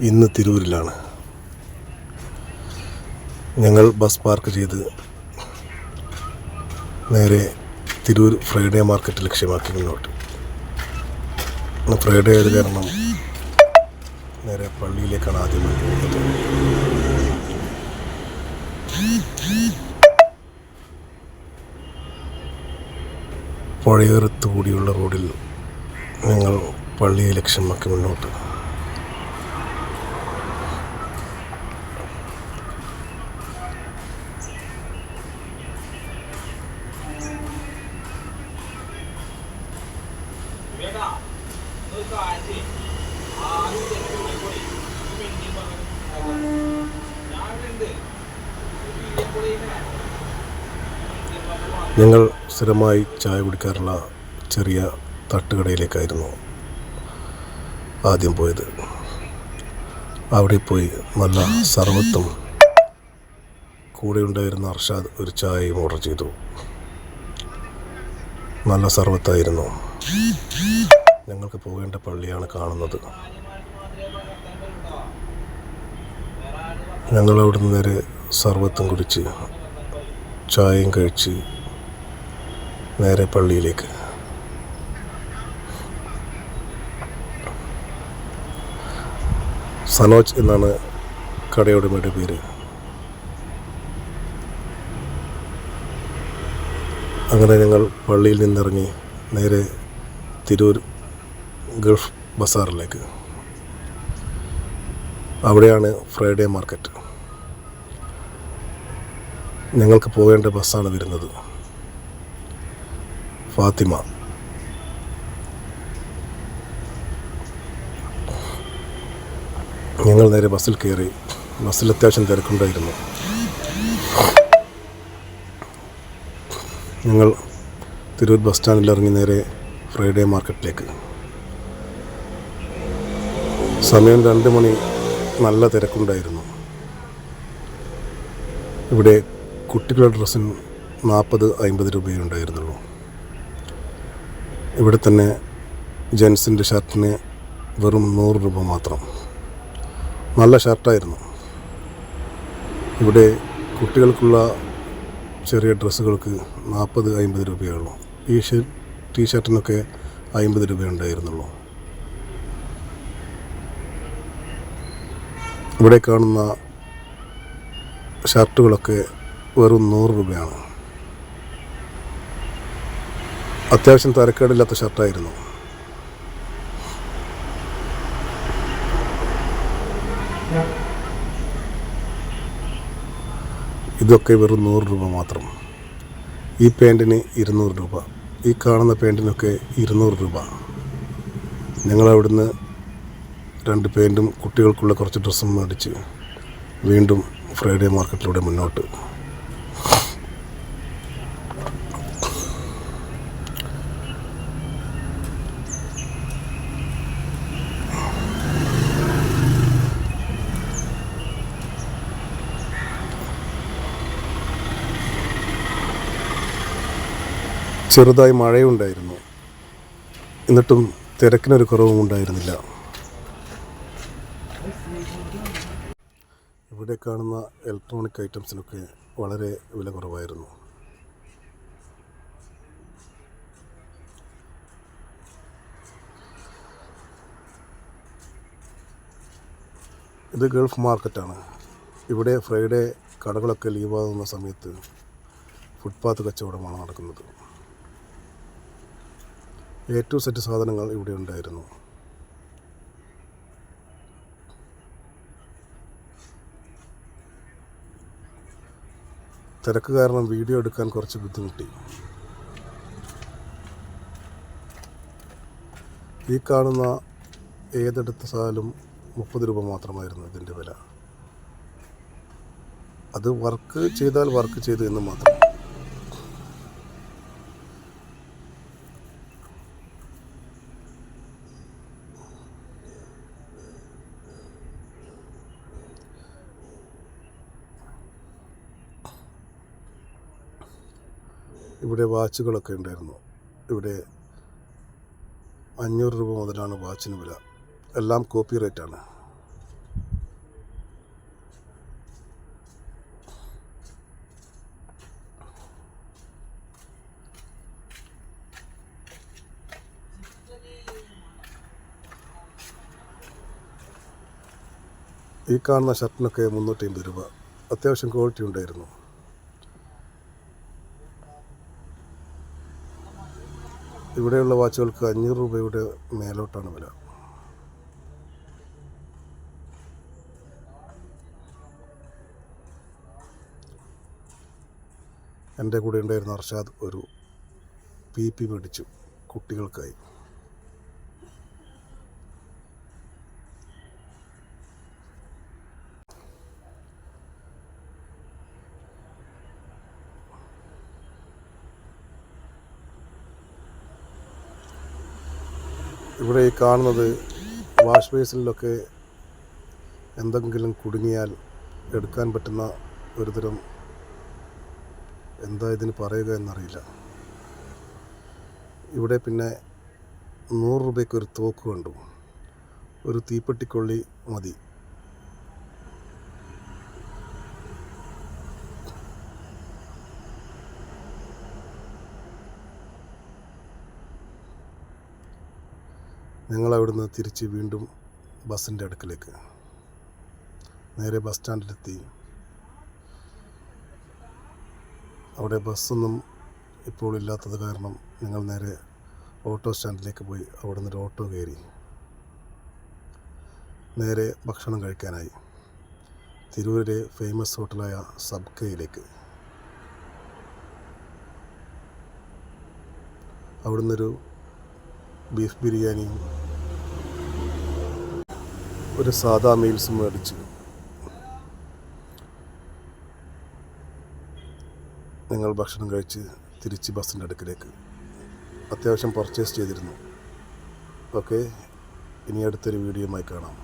ഇന്ന് തിരൂരിലാണ്. ഞങ്ങൾ bus park ചെയ്ത് നേരെ തിരൂർ ഫ്രൈഡേ മാർക്കറ്റ് ലക്ഷ്യമാക്കി മുന്നോട്ട്. ഫ്രൈഡേ ആയത് കാരണം നേരെ പള്ളിയിലേക്കാണ് ആദ്യമായി പോകുന്നത്. പുഴയോരത്ത് കൂടിയുള്ള റോഡിൽ ഞങ്ങൾ പള്ളിയെ ലക്ഷ്യമാക്കി മുന്നോട്ട്. ഞങ്ങൾ സ്ഥിരമായി ചായ കുടിക്കാറുള്ള ചെറിയ തട്ടുകടയിലേക്കായിരുന്നു ആദ്യം പോയത്. അവിടെ പോയി നല്ല സർവത്തും കൂടെ ഉണ്ടായിരുന്ന അർഷാദ് ഒരു ചായയും ഓർഡർ ചെയ്തു. നല്ല സർവത്തായിരുന്നു. ഞങ്ങൾക്ക് പോകേണ്ട പള്ളിയാണ് കാണുന്നത്. ഞങ്ങളവിടുന്ന് നേരെ സർവത്തും കുടിച്ച് ചായയും കഴിച്ച് നേരെ പള്ളിയിലേക്ക്. സനോജ് എന്നാണ് കടയുടമയുടെ പേര്. അങ്ങനെ ഞങ്ങൾ പള്ളിയിൽ നിന്നിറങ്ങി നേരെ തിരൂർ ഗൾഫ് ബസാറിലേക്ക്. അവിടെയാണ് ഫ്രൈഡേ മാർക്കറ്റ്. ഞങ്ങൾക്ക് പോകേണ്ട ബസ്സാണ് വരുന്നത്, ഫാത്തിമ. ഞങ്ങൾ നേരെ ബസ്സിൽ കയറി. ബസ്സിൽ അത്യാവശ്യം തിരക്കുണ്ടായിരുന്നു. ഞങ്ങൾ തിരൂർ ബസ് സ്റ്റാൻഡിൽ ഇറങ്ങി നേരെ ഫ്രൈഡേ മാർക്കറ്റിലേക്ക്. സമയം 2 മണി. നല്ല തിരക്കുണ്ടായിരുന്നു. ഇവിടെ കുട്ടികളുടെ ഡ്രസ്സിന് 40-50 രൂപയേ ഉണ്ടായിരുന്നുള്ളൂ. ഇവിടെ തന്നെ ജെൻസിൻ്റെ ഷർട്ടിന് വെറും 100 രൂപ മാത്രം. നല്ല ഷർട്ടായിരുന്നു. ഇവിടെ കുട്ടികൾക്കുള്ള ചെറിയ ഡ്രസ്സുകൾക്ക് 40-50 രൂപയേ ഉള്ളൂ. ഈ ടീഷർട്ടിനൊക്കെ 50 രൂപ ഉണ്ടായിരുന്നുള്ളൂ. ഇവിടെ കാണുന്ന ഷർട്ടുകളൊക്കെ വെറും 100 രൂപയാണ്. അത്യാവശ്യം തരക്കേടില്ലാത്ത ഷർട്ടായിരുന്നു. ഇതൊക്കെ വെറും 100 രൂപ മാത്രം. ഈ പാൻറ്റിന് 200 രൂപ. ഈ കാണുന്ന പാൻറ്റിനൊക്കെ 200 രൂപ. ഞങ്ങളവിടുന്ന് 2 പാൻറ്റും കുട്ടികൾക്കുള്ള കുറച്ച് ഡ്രസ്സും മേടിച്ച് വീണ്ടും ഫ്രൈഡേ മാർക്കറ്റിലൂടെ മുന്നോട്ട്. ചെറുതായി മഴയുണ്ടായിരുന്നു. എന്നിട്ടും തിരക്കിനൊരു കുറവും ഉണ്ടായിരുന്നില്ല. ഇവിടെ കാണുന്ന ഇലക്ട്രോണിക് ഐറ്റംസിനൊക്കെ വളരെ വില കുറവായിരുന്നു. ഇത് ഗൾഫ് മാർക്കറ്റാണ്. ഇവിടെ ഫ്രൈഡേ കടകളൊക്കെ ലീവാകുന്ന സമയത്ത് ഫുട്പാത്ത് കച്ചവടമാണ് നടക്കുന്നത്. A to Z സാധനങ്ങൾ ഇവിടെ ഉണ്ടായിരുന്നു. തിരക്ക് കാരണം വീഡിയോ എടുക്കാൻ കുറച്ച് ബുദ്ധിമുട്ടി. ഈ കാണുന്ന ഏതെടുത്താലും 30 രൂപ മാത്രമായിരുന്നു ഇതിൻ്റെ വില. അത് വർക്ക് ചെയ്താൽ വർക്ക് ചെയ്തു എന്ന് മാത്രം. ഇവിടെ വാച്ചുകളൊക്കെ ഉണ്ടായിരുന്നു. ഇവിടെ 500 രൂപ മുതലാണ് വാച്ചിന് വില. എല്ലാം കോപ്പി റേറ്റാണ്. ഈ കാണുന്ന ഷർട്ടിനൊക്കെ 350 രൂപ. അത്യാവശ്യം ക്വാളിറ്റി ഉണ്ടായിരുന്നു. ഇവിടെയുള്ള വാച്ചുകൾക്ക് 500 രൂപയുടെ മേലോട്ടാണ് വില. എൻ്റെ കൂടെ ഉണ്ടായിരുന്ന അർഷാദ് ഒരു PP മേടിച്ചു കുട്ടികൾക്കായി. ഇവിടെ ഈ കാണുന്നത് വാഷ് ബേസിലൊക്കെ എന്തെങ്കിലും കുടുങ്ങിയാൽ എടുക്കാൻ പറ്റുന്ന ഒരുതരം, എന്താ ഇതിന് പറയുക എന്നറിയില്ല. ഇവിടെ പിന്നെ 100 രൂപയ്ക്ക് ഒരു തോക്ക് കണ്ടു. ഒരു തീപ്പെട്ടിക്കൊള്ളി മതി. ഞങ്ങൾ അവിടുന്ന് തിരിച്ച് വീണ്ടും ബസ്സിൻ്റെ അടുക്കിലേക്ക്, നേരെ ബസ് സ്റ്റാൻഡിലെത്തി. അവിടെ ബസ്സൊന്നും ഇപ്പോൾ ഇല്ലാത്തത് കാരണം ഞങ്ങൾ നേരെ ഓട്ടോ സ്റ്റാൻഡിലേക്ക് പോയി അവിടെ നിന്നൊരു ഓട്ടോ കയറി നേരെ ഭക്ഷണം കഴിക്കാനായി തിരൂരിലെ ഫേമസ് ഹോട്ടലായ സബ്കയിലേക്ക്. അവിടുന്നൊരു ബീഫ് ബിരിയാണിയും ഒരു സാദാ മീൽസും മേടിച്ചു ഞങ്ങൾ ഭക്ഷണം കഴിച്ച് തിരിച്ച് ബസ്സിൻ്റെ അടുക്കിലേക്ക്. അത്യാവശ്യം പർച്ചേസ് ചെയ്തിരുന്നു. ഓക്കെ, ഇനി അടുത്തൊരു വീഡിയോയുമായി കാണാം.